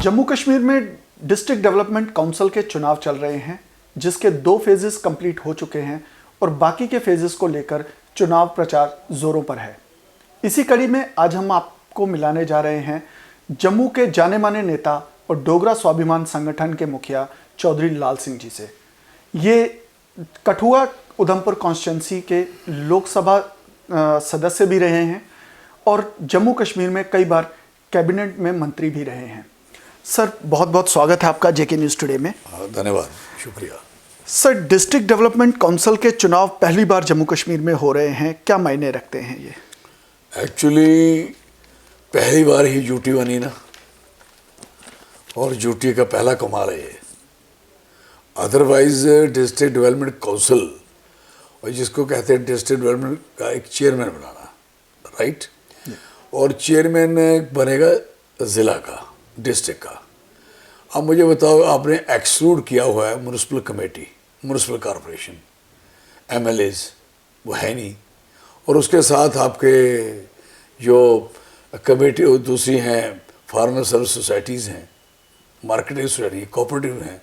जम्मू कश्मीर में district development council के चुनाव चल रहे हैं, जिसके 2 फेजेस कंप्लीट हो चुके हैं और बाकी के फेजेस को लेकर चुनाव प्रचार जोरों पर है। इसी कड़ी में आज हम आपको मिलाने जा रहे हैं जम्मू के जाने माने नेता और डोगरा स्वाभिमान संगठन के मुखिया चौधरी लाल सिंह जी से। ये कठुआ उधमपुर कॉन्स्टिट्यूंसी के लोकसभा सदस्य भी रहे हैं और जम्मू कश्मीर में कई बार कैबिनेट में मंत्री भी रहे हैं। सर, बहुत बहुत स्वागत है आपका जेके न्यूज़ टुडे में। धन्यवाद, शुक्रिया। सर, डिस्ट्रिक्ट डेवलपमेंट काउंसिल के चुनाव पहली बार जम्मू कश्मीर में हो रहे हैं, क्या मायने रखते हैं ये? एक्चुअली पहली बार ही ड्यूटी बनी ना, और ड्यूटी का पहला कमाल है ये। अदरवाइज डिस्ट्रिक्ट डेवलपमेंट काउंसिल, और जिसको कहते हैं डिस्ट्रिक्ट डेवलपमेंट का एक चेयरमैन बनाना, राइट, और चेयरमैन बनेगा ज़िला का, डिस्ट्रिक्ट का। अब मुझे बताओ, आपने एक्सक्लूड किया हुआ है municipal committee, municipal corporation, MLAs वो है नहीं, और उसके साथ आपके जो कमेटी दूसरी हैं, फार्मर सर्विस सोसाइटीज़ हैं, मार्केटिंग सोसाइटी, कोऑपरेटिव हैं,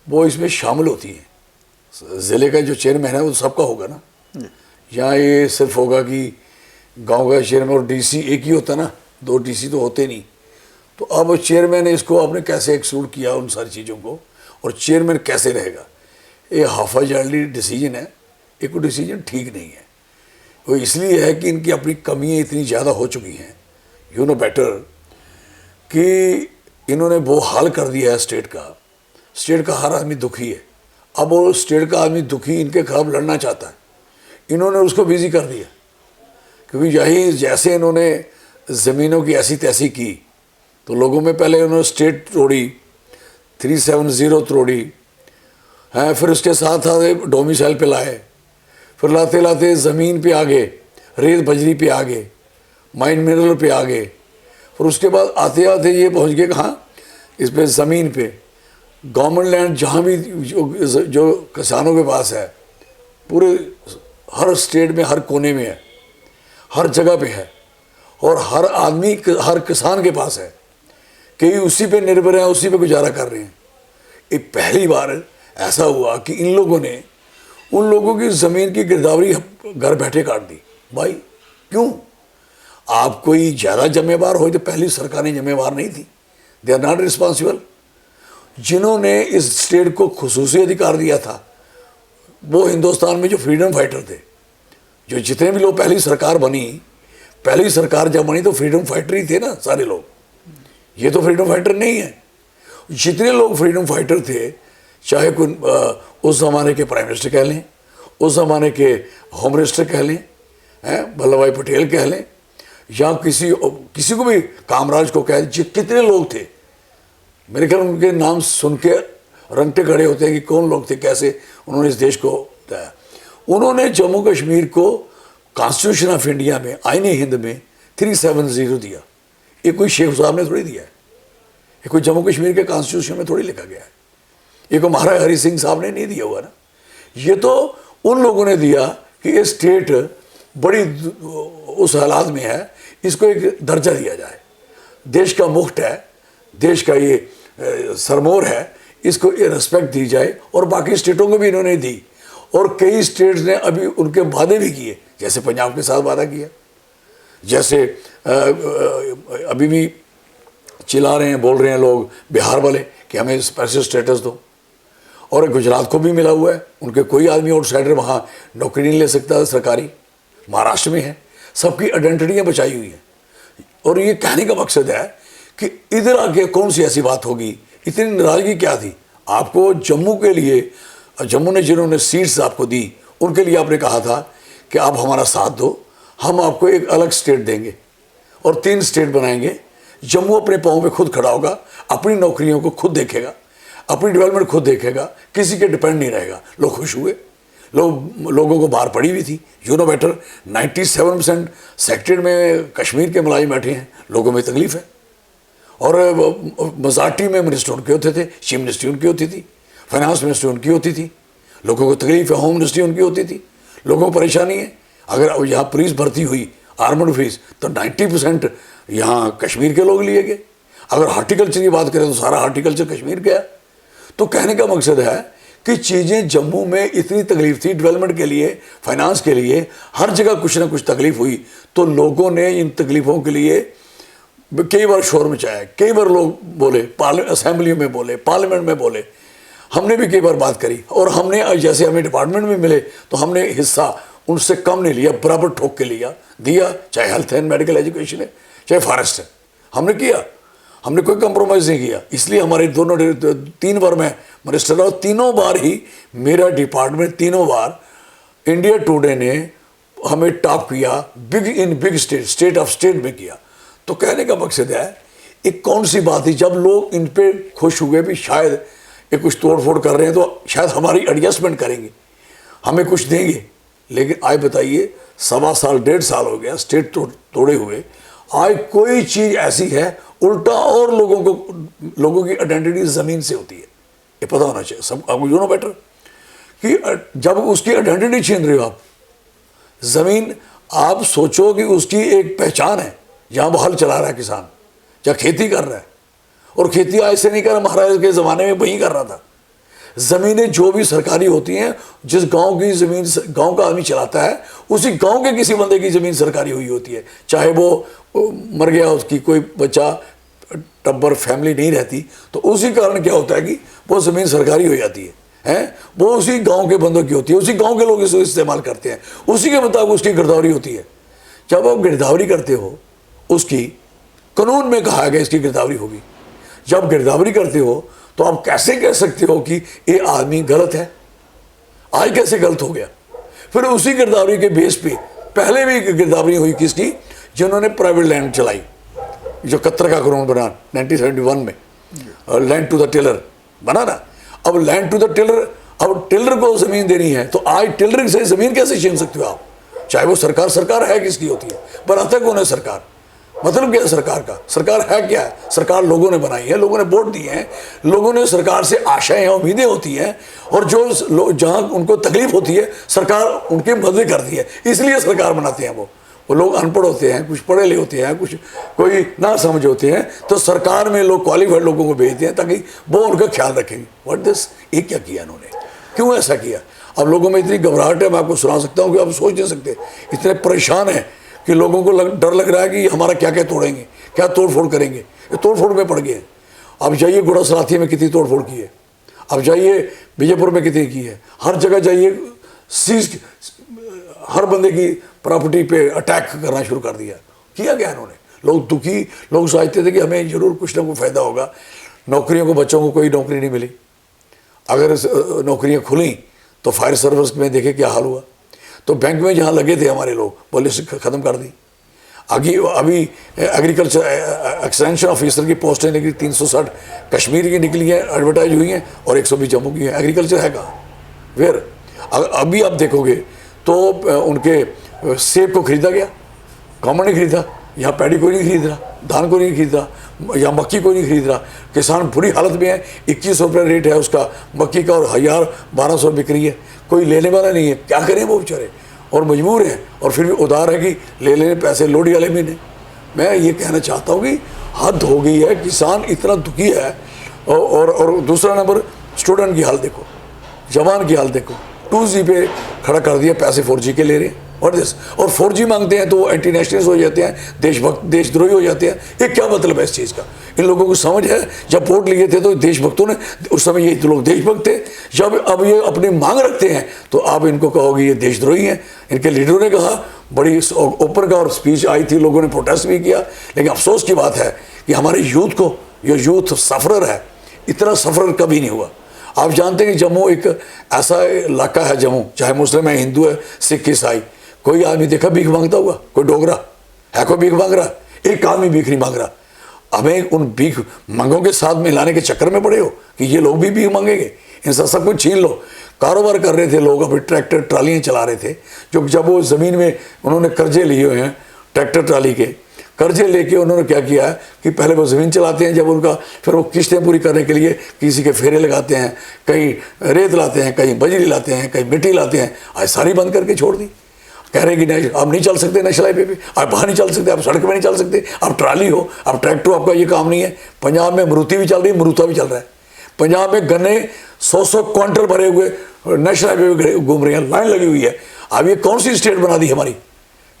वो इसमें शामिल होती हैं। ज़िले का जो चेयरमैन है वो सबका होगा ना, यहाँ ये सिर्फ होगा कि गांव का चेयरमैन और डीसी एक ही होता ना, 2 डीसी तो होते नहीं। तो अब चेयरमैन ने इसको आपने कैसे एक्सक्लूड किया उन सारी चीज़ों को, और चेयरमैन कैसे रहेगा? ये हाफाजाली डिसीजन है, एक डिसीजन ठीक नहीं है। वो इसलिए है कि इनकी अपनी कमियाँ इतनी ज़्यादा हो चुकी हैं, यू नो बेटर, कि इन्होंने वो हाल कर दिया है स्टेट का हर आदमी दुखी है। अब वो स्टेट का आदमी दुखी इनके खिलाफ लड़ना चाहता है, इन्होंने उसको बिजी कर दिया। क्योंकि यही जैसे इन्होंने ज़मीनों की ऐसी तैसी की, तो लोगों में पहले उन्होंने स्टेट तोड़ी, 370 तोड़ी हैं, फिर उसके साथ साथ डोमिसाइल पे लाए, फिर लाते लाते ज़मीन पे आ गए, रेत बजरी पे आ गए, माइन मिनरल पे आ गए, फिर उसके बाद आते आते ये पहुंच गए कहाँ, इस पे ज़मीन पे गवर्नमेंट लैंड जहाँ भी जो किसानों के पास है, पूरे हर स्टेट में हर कोने में है, हर जगह पे है, और हर आदमी हर किसान के पास है, कई उसी पे निर्भर हैं, उसी पे गुजारा कर रहे हैं। ये पहली बार ऐसा हुआ कि इन लोगों ने उन लोगों की ज़मीन की गिरदावरी घर बैठे काट दी। भाई क्यों? आप कोई ज़्यादा जिम्मेवार हो तो पहली सरकारें जिम्मेवार नहीं थी? They are not responsible. जिन्होंने इस स्टेट को खुसूसी अधिकार दिया था वो हिंदुस्तान में जो फ्रीडम फाइटर थे, जो जितने भी लोग पहली सरकार जब बनी तो फ्रीडम फाइटर ही थे ना सारे लोग। ये तो फ्रीडम फाइटर नहीं है। जितने लोग फ्रीडम फाइटर थे, चाहे कोई उस ज़माने के प्राइम मिनिस्टर कह लें, उस ज़माने के होम मिनिस्टर कह लें, वल्लभ भाई पटेल कह लें, या किसी को भी, कामराज को कह लें, कितने लोग थे, मेरे ख्याल उनके नाम सुन के रंगटे खड़े होते हैं कि कौन लोग थे, कैसे उन्होंने इस देश को दिया। उन्होंने जम्मू कश्मीर को कॉन्स्टिट्यूशन ऑफ इंडिया में, आईन हिंद में 370 दिया। ये कोई शेख साहब ने थोड़ी दिया है, ये कोई जम्मू कश्मीर के कॉन्स्टिट्यूशन में थोड़ी लिखा गया है, ये कोई महाराजा हरि सिंह साहब ने नहीं दिया हुआ ना। ये तो उन लोगों ने दिया कि ये स्टेट बड़ी उस हालात में है, इसको एक दर्जा दिया जाए, देश का मुफ्त है, देश का ये सरमोर है, इसको ये रिस्पेक्ट दी जाए। और बाकी स्टेटों को भी इन्होंने दी, और कई स्टेट्स ने अभी उनके वादे भी किए, जैसे पंजाब के साथ वादा किया, जैसे अभी भी चिल्ला रहे हैं, बोल रहे हैं लोग बिहार वाले कि हमें स्पेशल स्टेटस दो। और गुजरात को भी मिला हुआ है, उनके कोई आदमी आउटसाइडर वहाँ नौकरी नहीं ले सकता सरकारी। महाराष्ट्र में है, सबकी आइडेंटिटियाँ बचाई हुई हैं। और ये कहने का मकसद है कि इधर आके कौन सी ऐसी बात होगी, इतनी नाराज़गी क्या थी आपको जम्मू के लिए? जम्मू ने जिन्होंने सीट्स आपको दी, उनके लिए आपने कहा था कि आप हमारा साथ दो, हम आपको एक अलग स्टेट देंगे और 3 स्टेट बनाएंगे। जम्मू अपने पाँव पे खुद खड़ा होगा, अपनी नौकरियों को खुद देखेगा, अपनी डेवलपमेंट खुद देखेगा, किसी के डिपेंड नहीं रहेगा। लोग खुश हुए, लोगों को बाहर पड़ी हुई थी, यू नो बेटर। 97% सेक्टर में कश्मीर के मुलाजिम बैठे हैं, लोगों में तकलीफ है। और मजाटी में मिनिस्टर उनके होते थे, चीफ मिनिस्ट्री उनकी होती थी, फाइनेंस मिनिस्ट्री उनकी होती थी, लोगों को तकलीफ है, होम मिनिस्ट्री उनकी होती थी, लोगों को परेशानी है। अगर यहाँ पुलिस भर्ती हुई, आर्मड पुलिस, तो 90% यहाँ कश्मीर के लोग लिए गए। अगर हार्टिकल्चर की बात करें तो सारा हार्टिकल्चर कश्मीर गया। तो कहने का मकसद है कि चीज़ें जम्मू में इतनी तकलीफ थी डेवलपमेंट के लिए, फाइनेंस के लिए, हर जगह कुछ ना कुछ तकलीफ हुई, तो लोगों ने इन तकलीफ़ों के लिए कई बार शोर मचाया, कई बार लोग बोले, असेंबली में बोले, पार्लियामेंट में बोले, हमने भी कई बार बात करी, और हमने जैसे हमें डिपार्टमेंट में मिले तो हमने हिस्सा उनसे कम नहीं लिया, बराबर ठोक के दिया, चाहे हेल्थ एंड मेडिकल एजुकेशन है, चाहे फॉरेस्ट है, हमने किया, हमने कोई कंप्रोमाइज़ नहीं किया। इसलिए हमारे दोनों 3 बार मैं मिनिस्टर रहा, तीनों बार ही मेरा डिपार्टमेंट, तीनों बार इंडिया टुडे ने हमें टॉप किया, बिग स्टेट ऑफ स्टेट में किया। तो कहने का मकसद है, एक कौन सी बात थी, जब लोग इन पे खुश हुए भी शायद ये कुछ तोड़ फोड़ कर रहे हैं तो शायद हमारी एडजस्टमेंट करेंगे, हमें कुछ देंगे। लेकिन आज बताइए, 1.25 साल 1.5 साल हो गया स्टेट तोड़े हुए, आज कोई चीज़ ऐसी है, उल्टा और लोगों की आइडेंटिटी ज़मीन से होती है, ये पता होना चाहिए सब, आपको यू नो बेटर, कि जब उसकी आइडेंटिटी छीन रहे हो आप, ज़मीन आप सोचो कि उसकी एक पहचान है, जहाँ वो हल चला रहा है किसान, जहाँ खेती कर रहा है, और खेती आज से नहीं कर रहा, महाराज के ज़माने में वही कर रहा था। ज़मीनें जो भी सरकारी होती हैं, जिस गांव की ज़मीन गांव का आदमी चलाता है, उसी गांव के किसी बंदे की ज़मीन सरकारी हुई होती है, चाहे वो मर गया, उसकी कोई बच्चा टब्बर फैमिली नहीं रहती, तो उसी कारण क्या होता है कि वो ज़मीन सरकारी हो जाती है, वो उसी गांव के बंदों की होती है, उसी गांव के लोग इसको इस्तेमाल करते हैं, उसी के मुताबिक उसकी गिरदावरी होती है। जब आप गिरदावरी करते हो, उसकी कानून में कहा गया इसकी गिरदावरी होगी। जब गिरदावरी करते हो तो आप कैसे कह सकते हो कि ये आदमी गलत है, आज कैसे गलत हो गया? फिर उसी गिरदावरी के बेस पे पहले भी गिरदावरी हुई किसकी, जिन्होंने प्राइवेट लैंड चलाई, जो कतर का कानून बना 1971 में, लैंड टू द टिलर बना ना। अब लैंड टू द टिलर, अब टिलर को ज़मीन देनी है, तो आज टिलर से ज़मीन कैसे छीन सकते हो आप? चाहे वो सरकार है किसकी होती है, बनाता कौन है सरकार? मतलब क्या है सरकार का? सरकार है क्या है? सरकार लोगों ने बनाई है, लोगों ने वोट दिए हैं, लोगों ने सरकार से आशाएं उम्मीदें होती हैं, और जो जहाँ उनको तकलीफ होती है सरकार उनकी मदद करती है, इसलिए सरकार बनाते हैं। वो लोग अनपढ़ होते हैं, कुछ पढ़े लिखे होते हैं, कुछ कोई ना समझ होते हैं, तो सरकार में लोग क्वालिफाइड लोगों को भेजते हैं ताकि वो उनका ख्याल रखेंगे। व्हाट दिस, ये क्या किया इन्होंने, क्यों ऐसा किया? अब लोगों में इतनी घबराहट है, मैं आपको सुना सकता हूँ कि आप सोच नहीं सकते, इतने परेशान हैं कि लोगों को डर लग रहा है कि हमारा क्या क्या तोड़ेंगे, क्या तोड़ फोड़ करेंगे। ये तोड़ फोड़ में पड़ गए। अब जाइए गुड़ा सराथी में कितनी तोड़ फोड़ की है, अब जाइए विजयपुर में कितनी की है, हर जगह जाइए सीज, हर बंदे की प्रॉपर्टी पे अटैक करना शुरू कर दिया। किया क्या इन्होंने? लोग दुखी, लोग सोचते थे कि हमें ज़रूर कुछ ना कुछ फ़ायदा होगा। नौकरियों को, बच्चों को कोई नौकरी नहीं मिली, अगर नौकरियाँ खुली तो फायर सर्विस में देखे क्या हाल हुआ। तो बैंक में जहाँ लगे थे हमारे लोग, पॉलिसी ख़त्म कर दी। अभी एग्रीकल्चर एक्सटेंशन ऑफिसर की पोस्टें निकली, 360 कश्मीर की निकली हैं, एडवर्टाइज हुई हैं, और 120 जम्मू की है। एग्रीकल्चर है कहाँ? वेयर? अभी आप देखोगे तो उनके सेब को खरीदा गया, गवर्नमेंट ने खरीदा, यहाँ पैडी कोई नहीं खरीद रहा, धान को नहीं खरीद रहा, या मक्की कोई नहीं खरीद रहा। किसान बुरी हालत में है, 21 रुपये रेट है उसका मक्की का, और 1000-1200 बिक्री है, कोई लेने वाला नहीं है। क्या करें वो बेचारे, और मजबूर हैं, और फिर भी उधार है कि ले लेने पैसे लोडी वाले महीने। मैं ये कहना चाहता हूँ कि हद हो गई है, किसान इतना दुखी है। और दूसरा नंबर, स्टूडेंट की हाल देखो, जवान की हाल देखो, 2G पे खड़ा कर दिया, पैसे 4G के ले रहे हैं। और दिस, और 4G मांगते हैं तो वो एंटी नेशनल्स हो जाते हैं, देशभक्त, देशद्रोही हो जाते हैं। ये क्या मतलब है इस चीज़ का? इन लोगों को समझ है, जब वोट लिए थे तो देशभक्तों ने, उस समय ये लोग देशभक्त थे, जब अब ये अपनी मांग रखते हैं तो आप इनको कहोगे ये देशद्रोही हैं। इनके लीडरों ने कहा, बड़ी ओपन का और स्पीच आई थी, लोगों ने प्रोटेस्ट भी किया। लेकिन अफसोस की बात है कि हमारे यूथ को, ये यूथ सफरर है, इतना सफरर कभी नहीं हुआ। आप जानते हैं कि जम्मू एक ऐसा इलाका है, जम्मू चाहे मुस्लिम है, हिंदू है, सिख, ईसाई, कोई आदमी देखा भीख मांगता हुआ? कोई डोगरा है कोई भीख मांग रहा? एक आदमी भीख नहीं मांग रहा। हमें उन भीख मांगों के साथ मिलाने के चक्कर में पड़े हो कि ये लोग भी भीख मांगेंगे, इनसे सब कुछ छीन लो। कारोबार कर रहे थे लोग, अभी ट्रैक्टर ट्रालियाँ चला रहे थे, जो जब वो ज़मीन में उन्होंने कर्जे लिए हुए हैं, ट्रैक्टर ट्राली के कर्जे लेके उन्होंने क्या किया है कि पहले वो ज़मीन चलाते हैं, जब उनका फिर वो किस्तें पूरी करने के लिए किसी के फेरे लगाते हैं, कहीं रेत लाते हैं, कहीं बजरी लाते हैं, कहीं मिट्टी लाते हैं। आज सारी बंद करके छोड़ दी। कह रहे हैं कि आप नहीं चल सकते नेशनल हाईवे पे, आप बाहर नहीं चल सकते, आप सड़क पे नहीं चल सकते, आप ट्राली हो, आप ट्रैक्टर हो, आपका ये काम नहीं है। पंजाब में मरुति भी चल रही है, मरुता भी चल रहा है। पंजाब में गन्ने 100-100 क्वांटल भरे हुए नेशनल हाईवे पे घूम रहे हैं, लाइन लगी हुई है। अब ये कौन सी स्टेट बना दी हमारी,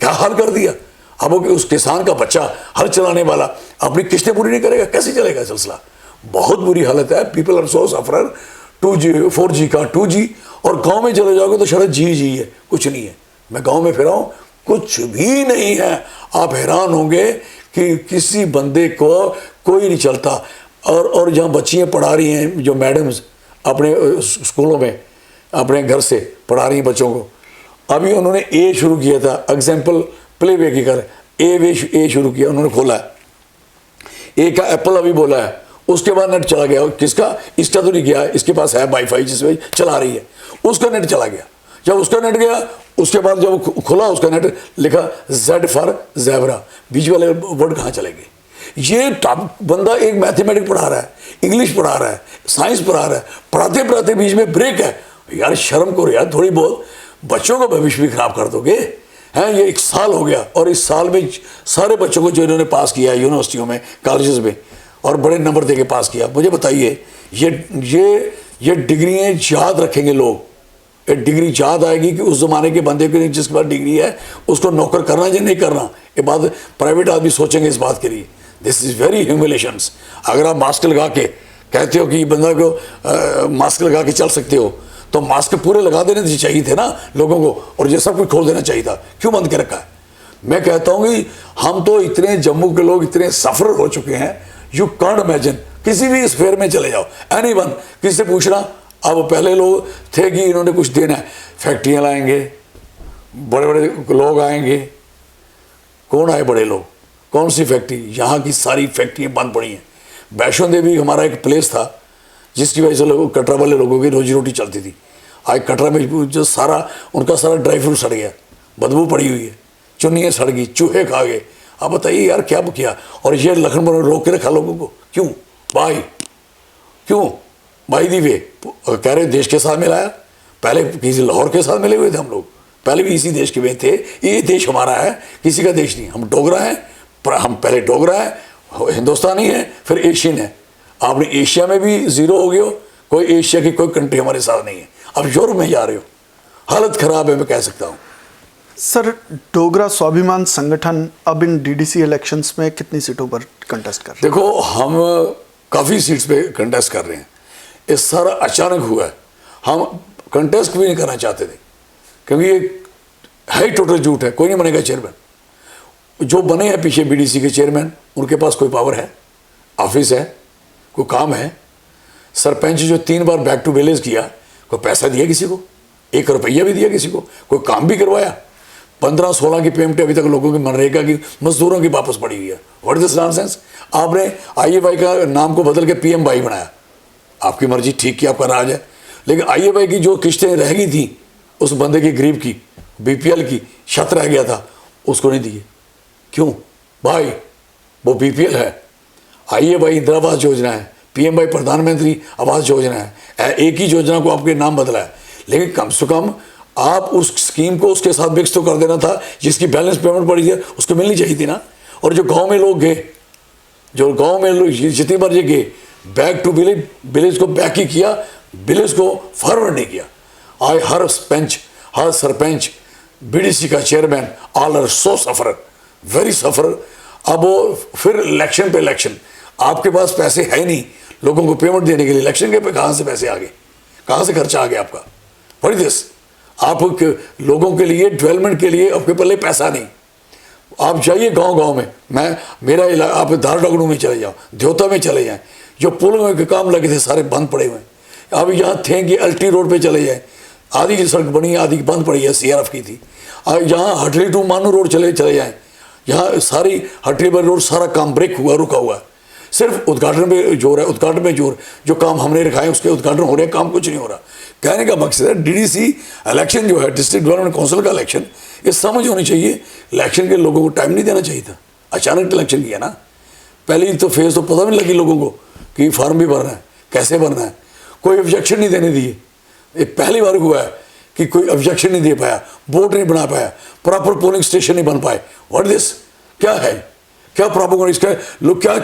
क्या हाल कर दिया। अब वो उस किसान का बच्चा हल चलाने वाला अपनी किस्तें पूरी नहीं करेगा, कैसे चलेगा सिलसिला। बहुत बुरी हालत है। People are so sufferer. 2G 4G का 2G, और गांव में चले जाओगे तो शायद जी है, कुछ नहीं है। मैं गांव में फिरा हूँ, कुछ भी नहीं है। आप हैरान होंगे कि किसी बंदे को कोई नहीं चलता। और जहाँ बच्चियाँ पढ़ा रही हैं, जो मैडम्स अपने स्कूलों में अपने घर से पढ़ा रही हैं बच्चों को, अभी उन्होंने ए शुरू किया था, एग्जाम्पल प्ले वे की कर ए शुरू किया, उन्होंने खोला है। ए का एप्पल अभी बोला है, उसके बाद नेट चला गया। किसका, इसका तो नहीं गया, इसके पास है वाईफाई जिसमें चला रही है, उसका नेट चला गया। जब उसका नेट गया, उसके बाद जब खुला उसका नेट, लिखा Z फॉर ज़ेब्रा, बीच वाले वर्ड कहाँ चले गए। ये टॉप बंदा एक मैथमेटिक्स पढ़ा रहा है, इंग्लिश पढ़ा रहा है, साइंस पढ़ा रहा है, पढ़ाते पढ़ाते बीच में ब्रेक है। यार शर्म करो यार थोड़ी बहुत, बच्चों का भविष्य भी खराब कर दोगे हैं। ये 1 साल हो गया, और इस साल में सारे बच्चों को जो इन्होंने पास किया है यूनिवर्सिटियों में, कॉलेजेस में, और बड़े नंबर दे के पास किया, मुझे बताइए ये डिग्रियाँ याद रखेंगे लोग। ये डिग्री याद आएगी कि उस ज़माने के बंदे को जिसके पास डिग्री है उसको नौकर करना या नहीं करना, ये बात प्राइवेट आदमी सोचेंगे इस बात के लिए। This is very humiliations. अगर आप मास्क लगा के कहते हो कि बंदा को मास्क लगा के चल सकते हो, तो मास्क पूरे लगा देने चाहिए थे ना लोगों को, और ये सब कुछ खोल देना चाहिए था। क्यों बंद के रखा है। मैं कहता हूँ कि हम तो इतने जम्मू के लोग इतने सफर हो चुके हैं, यू कांट इमेजिन। किसी भी स्फेयर में चले जाओ, एनी वन, किसी से पूछना। अब पहले लोग थे कि इन्होंने कुछ देना है, फैक्ट्रियाँ लाएंगे, बड़े बड़े लोग आएंगे। कौन आए बड़े लोग, कौन सी फैक्ट्री, यहाँ की सारी फैक्ट्रियाँ बंद पड़ी हैं। वैष्णो देवी हमारा एक प्लेस था जिसकी वजह से लोग, कटरा वाले लोगों की रोजी रोटी चलती थी। आज कटरा में जो सारा उनका सारा ड्राई फ्रूट सड़ गया, बदबू पड़ी हुई है, चुन्नियाँ सड़ गई, चूहे खा गए। अब बताइए यार क्या किया। और ये लखनऊ रोक के रखा लोगों को, क्यों भाई, क्यों भाई दी वे कह रहे देश के साथ मिलाया। पहले किसी लाहौर के साथ मिले हुए थे हम लोग, पहले भी इसी देश के में थे। ये देश हमारा है, किसी का देश नहीं। हम डोगरा हैं, हम पहले डोगरा है, हिंदुस्तानी है, फिर एशियन है। आपने एशिया में भी ज़ीरो हो गए हो, कोई एशिया की कोई कंट्री हमारे साथ नहीं है। अब यूरोप में जा रहे हो, हालत ख़राब है, मैं कह सकता हूँ। सर, डोगरा स्वाभिमान संगठन अब इन डीडीसी इलेक्शंस में कितनी सीटों पर कंटेस्ट कर रहे हैं? देखो, हम काफ़ी सीट्स पे कंटेस्ट कर रहे हैं। ये सारा अचानक हुआ है। हम कंटेस्ट भी नहीं करना चाहते थे, क्योंकि ये है ही टोटल झूठ है। कोई नहीं बनेगा चेयरमैन। जो बने हैं पीछे बीडीसी के चेयरमैन, उनके पास कोई पावर है, ऑफिस है, कोई काम है। सरपंच जो 3 बार बैक टू विलेज किया, कोई पैसा दिया किसी को, 1 रुपया भी दिया किसी को, कोई काम भी करवाया। 15-16 की पेमेंट अभी तक लोगों की मनरेगा की मजदूरों की वापस पड़ी हुई है। What is this nonsense. आपने IAY का नाम को बदल के PMY बनाया, आपकी मर्जी, ठीक की, आपका राज है। लेकिन IAY की जो किस्तें रह गई थी उस बंदे की, गरीब की, BPL की छत रह गया था, उसको नहीं दिए। क्यों भाई, वो BPL है, IAY इंदिरा आवास योजना है, PMY प्रधानमंत्री आवास योजना है। एक ही योजना को आपके नाम बदला है, लेकिन कम से कम आप उस स्कीम को उसके साथ मिक्स तो कर देना था। जिसकी बैलेंस पेमेंट पड़ी है उसको मिलनी चाहिए थी ना। और जो गांव में लोग गए, जो गांव में लोग जितनी बार ये गए, बैक टू विलेज को बैक ही किया, विलेज को फॉरवर्ड नहीं किया। आज हर सरपंच, BDC का chairman, all are so suffer, very suffer. अब वो फिर इलेक्शन पे इलेक्शन, आपके पास पैसे है ही नहीं लोगों को पेमेंट देने के लिए। इलेक्शन के पे कहाँ से पैसे आ गए, कहाँ से खर्चा आ गया आपका। What is this. आप लोगों के लिए, डेवलपमेंट के लिए आपके पहले पैसा नहीं। आप जाइए गांव में, मेरा आप धारडगड़ू में चले जाओ, द्योता में चले जाएं, जो पुल में के काम लगे थे सारे बंद पड़े हुए हैं। अब यहाँ थे कि LT रोड पे चले जाएं, आधी की सड़क बनी है, आधी बंद पड़ी है, CRF की थी। यहाँ हटली टू मानू रोड चले जाएं, यहाँ सारी हटली पर रोड सारा काम ब्रेक हुआ, रुका हुआ है। सिर्फ उद्घाटन में जोर है, उद्घाटन में जोर। जो काम हमने रखाए उसके उद्घाटन हो रहे हैं, काम कुछ नहीं हो रहा। कहने का मकसद है DDC इलेक्शन जो है, डिस्ट्रिक्ट डेवलपमेंट काउंसिल का इलेक्शन, ये समझ होनी चाहिए। इलेक्शन के लोगों को टाइम नहीं देना चाहिए था, अचानक इलेक्शन किया ना। पहली तो फेज तो पता भी नहीं लगी लोगों को कि फॉर्म भी भरना है, कैसे भरना है, कोई ऑब्जेक्शन नहीं देने दिए। ये पहली बार हुआ है कि कोई ऑब्जेक्शन नहीं दे पाया, बोर्ड नहीं बना पाया, प्रॉपर पोलिंग स्टेशन नहीं बन पाए। व्हाट दिस, क्या है, क्या प्रोपेगेंडा, इसका लोग क्या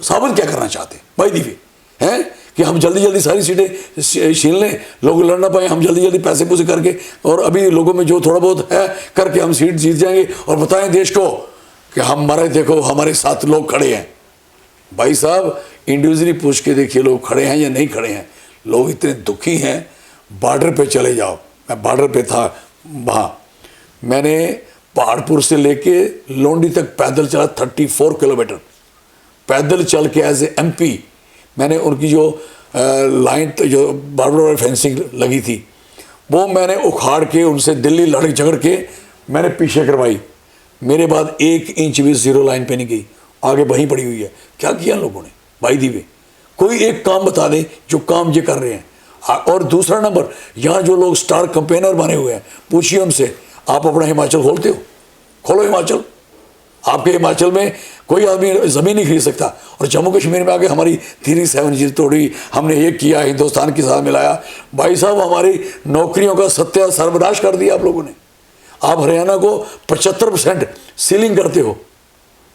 साबित क्या करना चाहते हैं भाई दीवे हैं कि हम जल्दी जल्दी सारी सीटें छीन लें, लोग लड़ ना पाए, हम जल्दी जल्दी पैसे पूसे करके और अभी लोगों में जो थोड़ा बहुत है करके हम सीट जीत जाएंगे और बताएं देश को कि हमारे देखो हमारे साथ लोग खड़े हैं। भाई साहब इंडिविजुअली पूछ के देखिए लोग खड़े हैं या नहीं खड़े हैं। लोग इतने दुखी हैं। बॉर्डर पे चले जाओ, मैं बॉर्डर पे था वहाँ, मैंने पहाड़पुर से लेके लोंडी तक पैदल चला 34 किलोमीटर पैदल चल के एज ए MP मैंने उनकी जो लाइन जो बॉर्डर फेंसिंग लगी थी वो मैंने उखाड़ के उनसे दिल्ली लड़क झगड़ के मैंने पीछे करवाई। मेरे बाद 1 इंच भी जीरो लाइन पे नहीं गई, आगे वहीं पड़ी हुई है। क्या किया लोगों ने भाई दीवे, कोई एक काम बता दें जो काम ये कर रहे हैं। और दूसरा नंबर, यहाँ जो लोग स्टार कंपेनर बने हुए हैं, पूछिए उनसे आप अपना हिमाचल खोलते हो? खोलो हिमाचल। आपके हिमाचल में कोई आदमी ज़मीन नहीं खरीद सकता और जम्मू कश्मीर में आके हमारी 3-7 तोड़ी, हमने ये किया, हिंदुस्तान के साथ मिलाया। भाई साहब हमारी नौकरियों का सत्या सर्वनाश कर दिया आप लोगों ने। आप हरियाणा को 75% सीलिंग करते हो,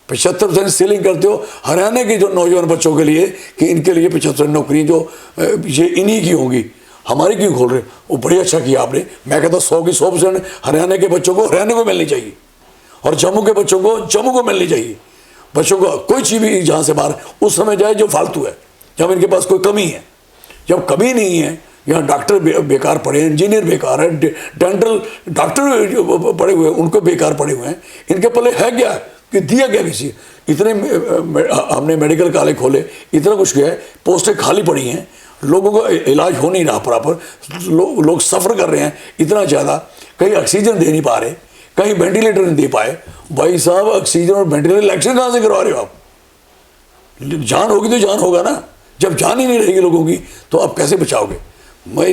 75% सीलिंग करते हो हरियाणा के जो नौजवान बच्चों के लिए कि इनके लिए 75 नौकरी जो ये इन्हीं की होंगी, हमारी क्यों खोल रहे? वो बड़ी अच्छा किया आपने। मैं कहता 100 की 100% हरियाणा के बच्चों को हरियाणा को मिलनी चाहिए और जम्मू के बच्चों को जम्मू को मिलनी चाहिए। बच्चों को कोई चीज़ भी जहाँ से बाहर उस समय जाए जो फालतू है, जब इनके पास कोई कमी है। जब कमी नहीं है, यहाँ डॉक्टर बेकार पड़े हैं, इंजीनियर बेकार है, डेंटल डॉक्टर पड़े हुए हैं, उनको बेकार पड़े हुए हैं। इनके पल्ले है क्या कि दिया गया किसी? इतने हमने मेडिकल कॉलेज खोले, इतना कुछ किया है, पोस्टें खाली पड़ी हैं, लोगों को इलाज हो नहीं रहा प्रॉपर, लोग सफ़र कर रहे हैं इतना ज़्यादा, कहीं ऑक्सीजन दे नहीं पा रहे, कहीं वेंटिलेटर नहीं दे पाए। भाई साहब ऑक्सीजन और वेंटिलेटर इलेक्शन कहाँ से करवा रहे हो आप? जान होगी तो जान होगा ना। जब जान ही नहीं रहेगी लोगों की तो आप कैसे बचाओगे?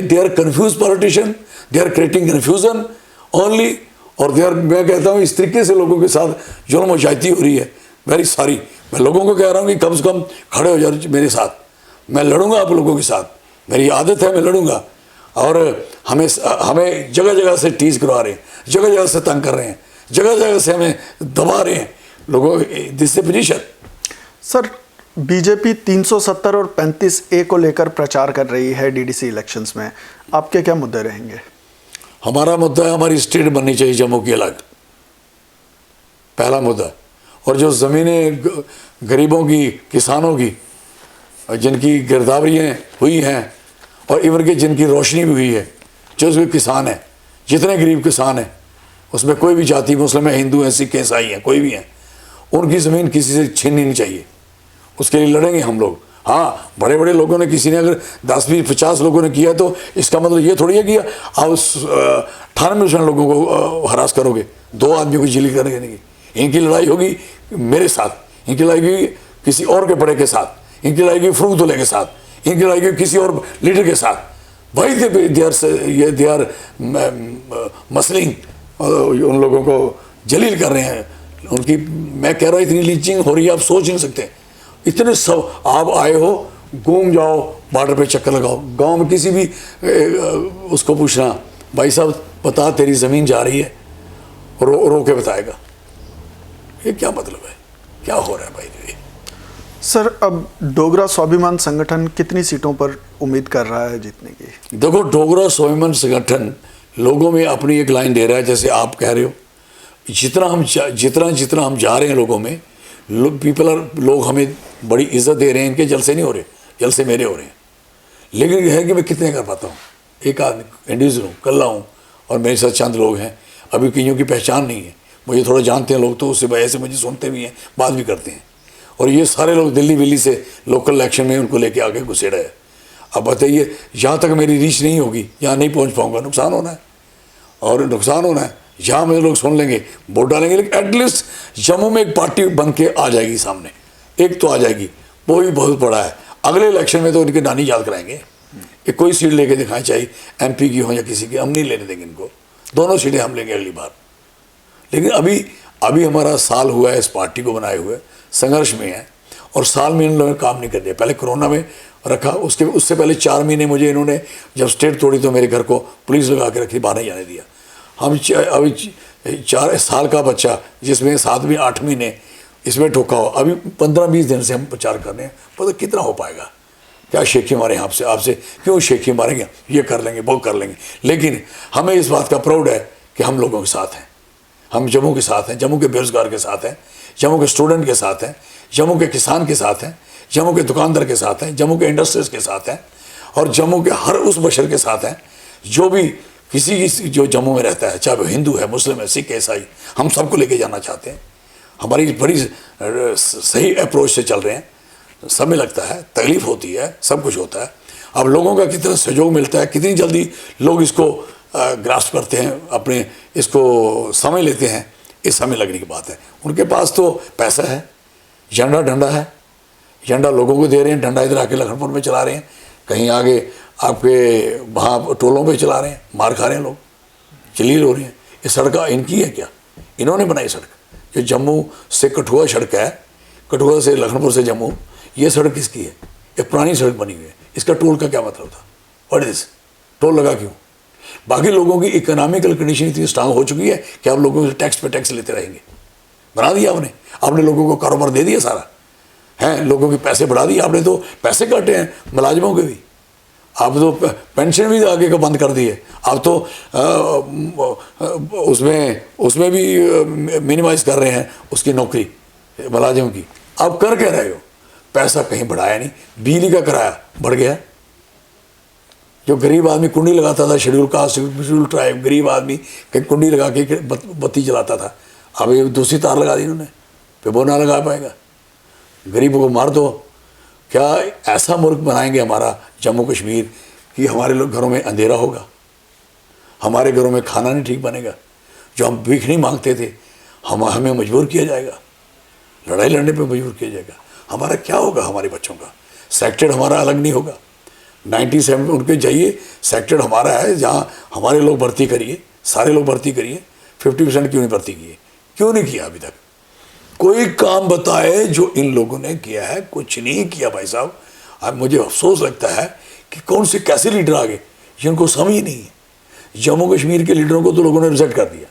They are confuse politician, they are creating confusion only. और दे आर, मैं कहता हूँ इस तरीके से लोगों के साथ जुल्म और ज्यादती हो रही है। वेरी सॉरी, मैं लोगों को कह रहा हूँ कि कम से कम खड़े हो जाओ मेरे साथ, मैं लड़ूंगा आप लोगों के साथ, मेरी आदत है, मैं लड़ूंगा। और हमें जगह जगह से टीज करवा रहे हैं, जगह जगह से तंग कर रहे हैं, जगह जगह से हमें दबा रहे हैं लोगों। दिस पोजीशन सर, बीजेपी 370 और 35A को लेकर प्रचार कर रही है DDC इलेक्शंस में, आपके क्या मुद्दे रहेंगे? हमारा मुद्दा है हमारी स्टेट बननी चाहिए जम्मू की अलग, पहला मुद्दा। और जो ज़मीनें गरीबों की, किसानों की, जिनकी गिरदावरियाँ हुई हैं और इवन के जिनकी रोशनी भी हुई है, जो उसके किसान हैं, जितने गरीब किसान हैं, उसमें कोई भी जाति, मुस्लिम है, हिंदू हैं, सिख हैं, ईसाई हैं, कोई भी हैं, उनकी ज़मीन किसी से छीननी नहीं चाहिए। उसके लिए लड़ेंगे हम लोग। हाँ, बड़े बड़े लोगों ने, किसी ने अगर 10-20-50 लोगों ने किया तो इसका मतलब ये थोड़ी है कि आप 98% लोगों को हरास करोगे, 2 आदमियों को जिली करेंगे नहीं। इनकी लड़ाई होगी मेरे साथ, इनकी लड़ाई होगी किसी और के बड़े के साथ, इनकी लड़ाई होगी फरूखदुल्ला के साथ, इनकी लड़ाई होगी किसी और लीडर के साथ। भाई दे आर मसलिंग, उन लोगों को जलील कर रहे हैं उनकी। मैं कह रहा हूँ इतनी लीचिंग हो रही है, आप सोच नहीं सकते। इतने सब आप आए हो, घूम जाओ, बॉर्डर पे चक्कर लगाओ, गांव में किसी भी उसको पूछना, भाई साहब बता तेरी ज़मीन जा रही है, रो के बताएगा। ये क्या मतलब है, क्या हो रहा है भाई? सर, अब डोगरा स्वाभिमान संगठन कितनी सीटों पर उम्मीद कर रहा है जीतने की? देखो, डोगरा स्वाभिमान संगठन लोगों में अपनी एक लाइन दे रहा है, जैसे आप कह रहे हो, जितना हम जा रहे हैं लोगों में, लोग हमें बड़ी इज्जत दे रहे हैं, इनके जलसे नहीं हो रहे, जलसे मेरे हो रहे हैं। लेकिन यह है कि मैं कितने कर पाता हूँ, एक आदमी इंडिविजुअल हूँ, कल्ला हूँ, और मेरे साथ चंद लोग हैं। अभी कईयों की पहचान नहीं है, मुझे थोड़ा जानते हैं लोग, तो उससे वजह से मुझे सुनते भी हैं, बात भी करते हैं। और ये सारे लोग दिल्ली से लोकल इलेक्शन में उनको लेके आके घुसेड़ा है। अब बताइए, यहाँ तक मेरी रीच नहीं होगी, यहाँ नहीं पहुँच पाऊँगा, नुकसान होना है, और नुकसान होना है। जहाँ मेरे लोग सुन लेंगे, वोट डालेंगे, लेकिन एटलीस्ट जम्मू में एक पार्टी बन के आ जाएगी सामने, एक तो आ जाएगी, वो भी बहुत बड़ा है। अगले इलेक्शन में तो इनके नानी याद कराएंगे कि कोई सीट लेके दिखाएं, चाहे MP की हो या किसी की, हम नहीं लेने देंगे इनको, दोनों सीटें हम लेंगे अगली बार। लेकिन अभी हमारा साल हुआ है इस पार्टी को बनाए हुए, संघर्ष में है, और साल में इन लोगों ने काम नहीं कर दिया। पहले कोरोना में रखा, उससे पहले 4 महीने मुझे इन्होंने जब स्टेट तोड़ी तो मेरे घर को पुलिस लगा के रखी, बाहर नहीं जाने दिया। अभी 4 साल का बच्चा जिसमें 7वीं 8 महीने इसमें ठोका हो, अभी 15-20 दिन से हम प्रचार कर रहे हैं, पता कितना हो पाएगा। क्या शेखी मारे आपसे क्यों शेखी मारेंगे, ये कर लेंगे वो कर लेंगे। लेकिन हमें इस बात का प्राउड है कि हम लोगों के साथ हैं, हम जम्मू के साथ हैं, जम्मू के बेरोजगार के साथ हैं, जम्मू के स्टूडेंट के साथ हैं, जम्मू के किसान के साथ हैं, जम्मू के दुकानदार के साथ हैं, जम्मू के इंडस्ट्रीज के साथ हैं, और जम्मू के हर उस बशर के साथ हैं जो भी किसी जो जम्मू में रहता है, चाहे वो हिंदू है, मुस्लिम है, सिख है, ईसाई, हम सबको लेके जाना चाहते हैं। हमारी बड़ी सही अप्रोच से चल रहे हैं। समय लगता है, तकलीफ होती है, सब कुछ होता है। अब लोगों का कितना सहयोग मिलता है, कितनी जल्दी लोग इसको ग्रास्प करते हैं, अपने इसको समय लेते हैं, इस समय लगने की बात है। उनके पास तो पैसा है, झंडा डंडा है, झंडा लोगों को दे रहे हैं, डंडा इधर आके लखनपुर में चला रहे हैं, कहीं आगे आपके वहाँ टोलों पे चला रहे हैं, मार खा रहे हैं लोग, जलील हो रहे हैं। ये सड़क इनकी है क्या? इन्होंने बनाई सड़क। जो जम्मू से कठुआ सड़क है, कठुआ से लखनपुर से जम्मू, ये सड़क किसकी है? एक पुरानी सड़क बनी हुई है। इसका टोल का क्या मतलब था? व्हाट इज टोल लगा क्यों? बाकी लोगों की इकोनॉमिकल कंडीशन इतनी स्ट्रांग हो चुकी है कि आप लोगों से टैक्स पे टैक्स लेते रहेंगे। बना दिया आपने लोगों को कारोबार दे दिया सारा, हैं, लोगों के पैसे बढ़ा दिए आपने, तो पैसे काटे हैं मुलाजिमों के भी, आप तो पेंशन भी आगे का बंद कर दिए, आप तो उसमें भी मिनिमाइज कर रहे हैं उसकी नौकरी मुलाजिमों की। आप कर क्या रहे हो? पैसा कहीं बढ़ाया नहीं, बिजली का किराया बढ़ गया। जो गरीब आदमी कुंडी लगाता था, शेड्यूल कास्ट, शेड्यूल ट्राइब, गरीब आदमी कहीं कुंडी लगा के बत्ती जलाता था, अब ये दूसरी तार लगा दी उन्होंने, फिर वो ना लगा पाएगा। गरीबों को मार दो। क्या ऐसा मुल्क बनाएंगे हमारा जम्मू कश्मीर कि हमारे लोग घरों में अंधेरा होगा, हमारे घरों में खाना नहीं ठीक बनेगा, जो हम भीख नहीं मांगते थे हमें मजबूर किया जाएगा, लड़ाई लड़ने पे मजबूर किया जाएगा। हमारा क्या होगा? हमारे बच्चों का सेक्टर हमारा अलग नहीं होगा। 97 उनके जाइए, सेक्टर हमारा है जहाँ हमारे लोग भर्ती करिए, सारे लोग भर्ती करिए। 50% क्यों नहीं भर्ती किए? क्यों नहीं किया अभी तक? कोई काम बताए जो इन लोगों ने किया है? कुछ नहीं किया भाई साहब। अब मुझे अफसोस लगता है कि कौन से कैसे लीडर आ गए जिनको समझ ही नहीं है। जम्मू कश्मीर के लीडरों को तो लोगों ने रिजेक्ट कर दिया,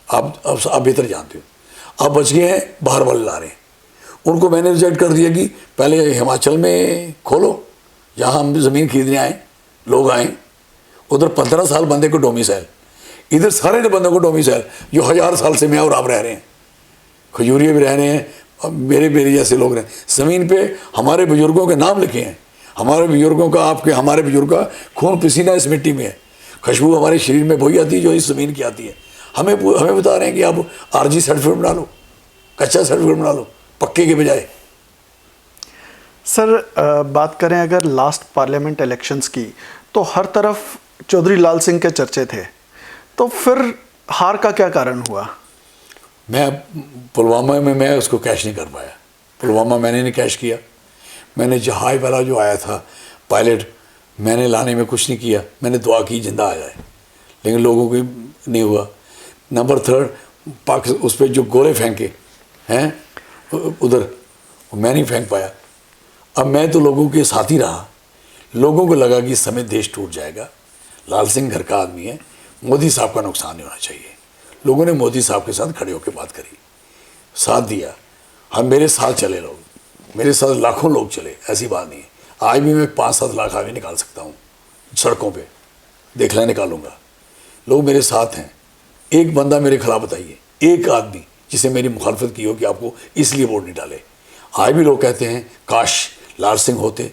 आप बेहतर जानते हो। अब बच गए हैं, बाहर वाले ला रहे हैं। उनको मैंने रिजेक्ट कर दिया कि पहले हिमाचल में खोलो, जहाँ हम ज़मीन खरीदने आए, लोग आए, उधर 15 साल बंदे को डोमिसाइल, इधर सारे बंदों को डोमिसाइल, जो 1000 साल से मैं और आप रह रहे हैं, खजूरिये भी रह रहे हैं, और मेरे जैसे लोग रहे। ज़मीन पे हमारे बुजुर्गों के नाम लिखे हैं, हमारे बुजुर्गों का, हमारे बुजुर्ग का खून पसीना इस मिट्टी में है, खुशबू हमारे शरीर में वही आती है जो इस ज़मीन की आती है। हमें बता रहे हैं कि आप आरजी सर्टिफिकेट बना लो, कच्चा सर्टिफिकेट बना लो, पक्के के बजाय। सर बात करें अगर लास्ट पार्लियामेंट इलेक्शंस की, तो हर तरफ चौधरी लाल सिंह के चर्चे थे, तो फिर हार का क्या कारण हुआ? मैं पुलवामा में मैं उसको कैश नहीं कर पाया। पुलवामा मैंने नहीं कैश किया। मैंने जहाज वाला जो आया था पायलट, मैंने लाने में कुछ नहीं किया, मैंने दुआ की जिंदा आ जाए, लेकिन लोगों को नहीं हुआ। नंबर 3 उस पर जो गोले फेंके हैं उधर, मैं नहीं फेंक पाया। अब मैं तो लोगों के साथ ही रहा, लोगों को लगा कि इस समय देश टूट जाएगा। लाल सिंह घर का आदमी है, मोदी साहब का नुकसान नहीं होना चाहिए। लोगों ने मोदी साहब के साथ खड़े होकर बात करी, साथ दिया। हम मेरे साथ चले लोग, मेरे साथ लाखों लोग चले, ऐसी बात नहीं है। आज भी मैं 5-7 लाख आदमी निकाल सकता हूँ सड़कों पे, देखना निकालूंगा। लोग मेरे साथ हैं। एक बंदा मेरे खिलाफ बताइए, एक आदमी जिसे मेरी मुखालफत की हो कि आपको इसलिए वोट नहीं डाले। आज भी लोग कहते हैं काश लाल सिंह होते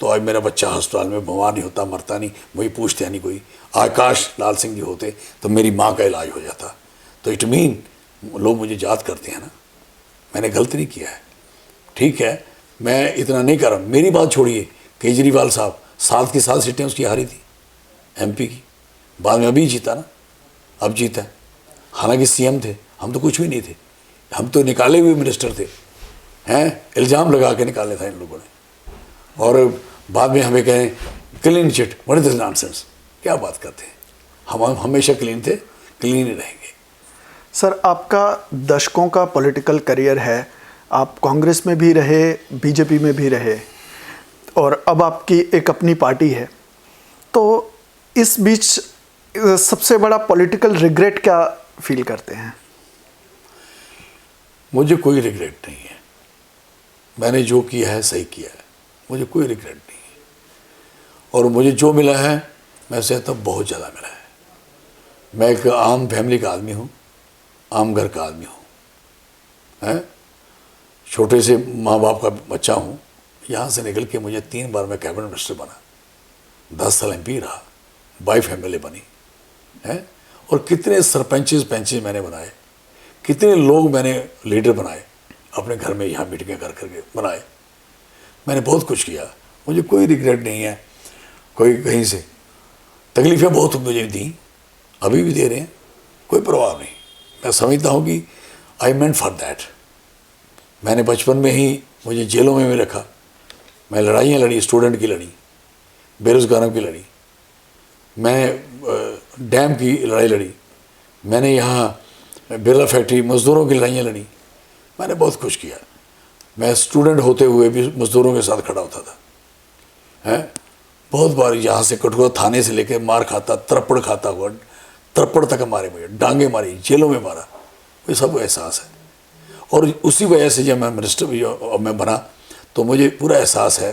तो आज मेरा बच्चा अस्पताल में बीमार नहीं होता, मरता नहीं, मुझे पूछते नहीं कोई। आज काश लाल सिंह जी होते तो मेरी माँ का इलाज हो जाता। तो इट मीन लोग मुझे याद करते हैं ना, मैंने गलत नहीं किया है। ठीक है, मैं इतना नहीं कर रहा। मेरी बात छोड़िए, केजरीवाल साहब 7 की 7 सीटें उसकी हारी थी एमपी की, बाद में अभी जीता ना, अब जीता है। हालांकि सीएम थे, हम तो कुछ भी नहीं थे, हम तो निकाले हुए मिनिस्टर थे, हैं, इल्ज़ाम लगा के निकाले था इन लोगों ने, और बाद में हमें कहें clean chit. What is this nonsense? क्या बात करते हैं? हम हमेशा क्लीन थे, क्लीन ही रहेंगे। सर आपका दशकों का पॉलिटिकल करियर है, आप कांग्रेस में भी रहे, बीजेपी में भी रहे और अब आपकी एक अपनी पार्टी है, तो इस बीच सबसे बड़ा पॉलिटिकल रिग्रेट क्या फील करते हैं? मुझे कोई रिग्रेट नहीं है। मैंने जो किया है सही किया है, मुझे कोई रिग्रेट नहीं है। और मुझे जो मिला है मैं उससे तो बहुत ज़्यादा मिला है। मैं एक आम फैमिली का आदमी हूँ, आम घर का आदमी हूँ, हैं, छोटे से माँ बाप का बच्चा हूँ। यहाँ से निकल के मुझे 3 बार मैं कैबिनेट मिनिस्टर बना, 10 साल MP रहा, वाइफ MLA बनी है। और कितने सरपंचेस पेंचेस मैंने बनाए, कितने लोग मैंने लीडर बनाए, अपने घर में यहाँ मीटिंगें कर करके बनाए। मैंने बहुत कुछ किया, मुझे कोई रिग्रेट नहीं है कोई कहीं से। तकलीफ़ें बहुत मुझे दी, अभी भी दे रहे हैं, कोई परवाह नहीं। मैं समझता हूँ कि आई मेंट फॉर दैट। मैंने बचपन में ही मुझे जेलों में भी रखा, मैं लड़ाइयाँ लड़ी, स्टूडेंट की लड़ी, बेरोज़गारों की लड़ी, मैं डैम की लड़ाई लड़ी, मैंने यहाँ बिरला फैक्ट्री मज़दूरों की लड़ाइयाँ लड़ी, मैंने बहुत कुछ किया। मैं स्टूडेंट होते हुए भी मज़दूरों के साथ खड़ा होता था, हैं। बहुत बार यहाँ से कठुआ थाने से लेकर मार खाता, तरपड़ खाता हुआ, तरपड़ तक मारे मुझे, डांगे मारी, जेलों में मारा, ये सब एहसास है। और उसी वजह से जब मैं मिनिस्टर मैं बना तो मुझे पूरा एहसास है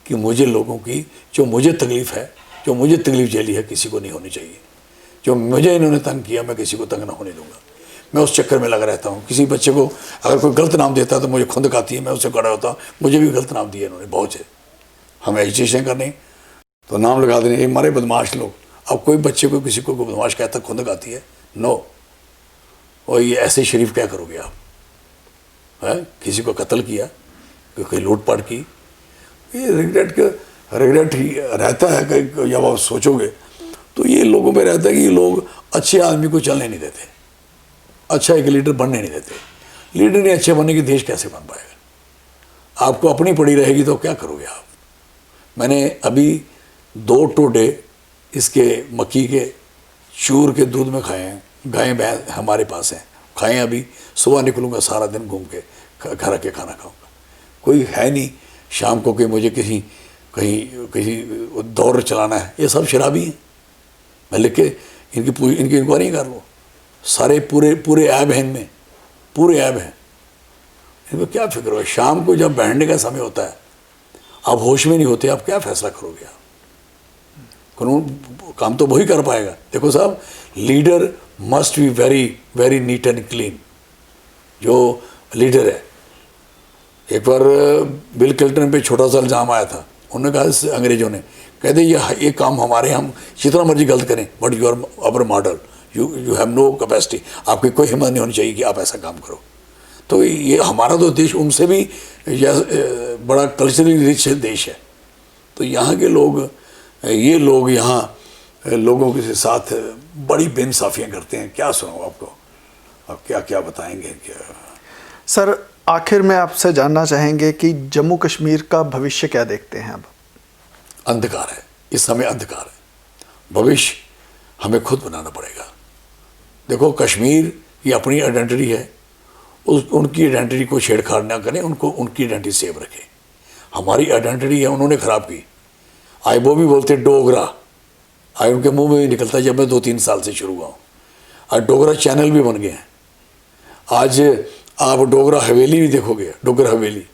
कि मुझे लोगों की जो मुझे तकलीफ़ है, जो मुझे तकलीफ़ झेली है, किसी को नहीं होनी चाहिए। जो मुझे इन्होंने तंग किया मैं किसी को तंग ना होने दूंगा। मैं उस चक्कर में लगा रहता हूँ। किसी बच्चे को अगर कोई गलत नाम देता है तो मुझे खुंदक आती है, मैं उससे खड़ा होता हूँ। मुझे भी गलत नाम दिया इन्होंने बहुत से, हम एजुकेशन करने तो नाम लगा देने, ये हमारे बदमाश लोग। अब कोई बच्चे को किसी को बदमाश कहता खुंदक आती है? नो। और ये ऐसे शरीफ क्या करोगे आप, है? किसी को कत्ल किया, कोई लूटपाट की, ये रिग्रेट ही रहता है कि जब आप सोचोगे तो ये लोगों में रहता है कि ये लोग अच्छे आदमी को चलने नहीं देते, अच्छा एक लीडर बनने नहीं देते। लीडर नहीं अच्छे बनने की देश कैसे बन पाएगा? आपको अपनी पड़ी रहेगी तो क्या करोगे आप? मैंने अभी 2 टोडे इसके मक्की के चूर के दूध में खाए हैं। गायें भैंस हमारे पास हैं, खाएँ। अभी सुबह निकलूँगा, सारा दिन घूम के घर आके खाना खाऊँगा। कोई है नहीं शाम को कि मुझे कहीं दौड़ चलाना है। ये सब शराबी हैं। मैं लिख के इनकी इंक्वायरी कर लो, सारे पूरे ऐब हैं इनमें, पूरे ऐब हैं। इनको क्या फिक्र हो? शाम को जब बैठने का समय होता है आप होश में नहीं होते, आप क्या फैसला करोगे? आप कानून काम तो वही कर पाएगा। देखो साहब, leader must be very very neat and clean. जो लीडर है, एक बार बिल क्लिंटन पे छोटा सा इल्ज़ाम आया था। उन्होंने कहा, अंग्रेजों ने कहते ये काम हमारे, हम जितना मर्जी गलत करें, but you are our model, you have no capacity, आपकी कोई हिम्मत नहीं होनी चाहिए कि आप ऐसा काम करो। तो ये हमारा तो देश उनसे भी बड़ा कल्चरली रिच देश है। तो यहाँ के लोग, ये लोग यहाँ लोगों के साथ बड़ी बेइंसाफियाँ करते हैं। क्या सुनाऊँ आपको, आप क्या क्या बताएंगे? क्या सर, आखिर में आपसे जानना चाहेंगे कि जम्मू कश्मीर का भविष्य क्या देखते हैं? अब अंधकार है, इस समय अंधकार है। भविष्य हमें खुद बनाना पड़ेगा। देखो, कश्मीर की अपनी आइडेंटिटी है, उनकी आइडेंटिटी को छेड़छाड़ ना करें, उनको उनकी आइडेंटिटी सेव रखें। हमारी आइडेंटिटी है, उन्होंने ख़राब की। आज वो भी बोलते डोगरा, आज उनके मुंह में भी निकलता है। जब मैं 2-3 साल से शुरू हुआ हूँ, आज डोगरा चैनल भी बन गए हैं। आज आप डोगरा हवेली भी देखोगे, डोगरा हवेली।